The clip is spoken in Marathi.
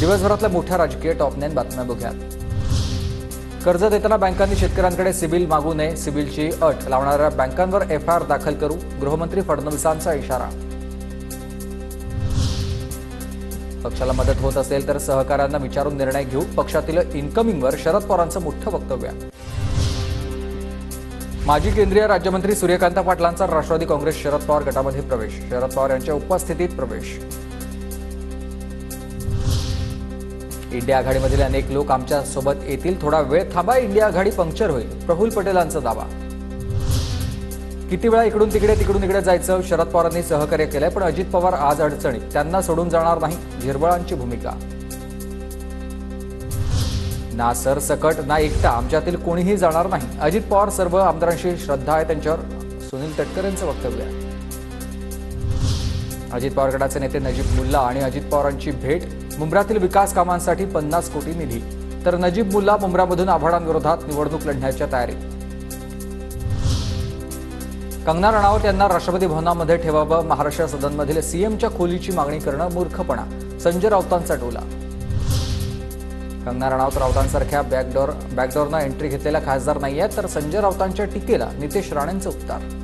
दिवसभरातल्या मोठ्या राजकीय टॉप 9 बातम्या बघूयात। कर्ज देताना बँकांनी शेतकऱ्यांकडे सिबिल मागू नये, सिबिलची अट लावणाऱ्या बँकांवर एफआयआर दाखल करू, गृहमंत्री फडणवीसांचा इशारा। पक्षाला मदत होत असेल तर सहकाऱ्यांना विचारून निर्णय घेऊ, पक्षातील इन्कमिंगवर शरद पवारांचं मोठं वक्तव्य। माजी केंद्रीय राज्यमंत्री सूर्यकांत पाटलांचा राष्ट्रवादी काँग्रेस शरद पवार गटामध्ये प्रवेश, शरद पवार यांच्या उपस्थितीत प्रवेश। इंडिया आघाडीमधील अनेक लोक आमच्या सोबत येतील, थोडा वेळ थांबा, इंडिया आघाडी पंक्चर होईल, प्रफुल्ल पटेलांचा दावा। किती वेळा इकडून तिकडे जायचं, शरद पवारांनी सहकार्य केलंय, पण अजित पवार आज अडचणीत, त्यांना सोडून जाणार नाही, झिरवळांची भूमिका। ना सरसकट ना एकटा, आमच्यातील कोणीही जाणार नाही, अजित पवार सर्व आमदारांशी श्रद्धा आहे त्यांच्यावर, सुनील तटकरेंचं वक्तव्य। अजित पवार गटाचे नेते नजीब मुल्ला आणि अजित पवारांची भेट, मुंब्र्यातील विकास कामांसाठी 50 कोटी निधी, तर नजीब मुल्ला मुंब्र्यामधून आव्हाडांविरोधात निवडणूक लढण्याच्या तयारीत। कंगना रणावत यांना राष्ट्रपती भवनामध्ये ठेवावं, महाराष्ट्र सदनमधील सीएमच्या खोलीची मागणी करणं मूर्खपणा, संजय राऊतांचा टोला। कंगना रणावत राऊतांसारख्या बॅकडोरनं एंट्री घेतलेला खासदार नाहीये, तर संजय राऊतांच्या टीकेला नितेश राणेंचं उत्तर।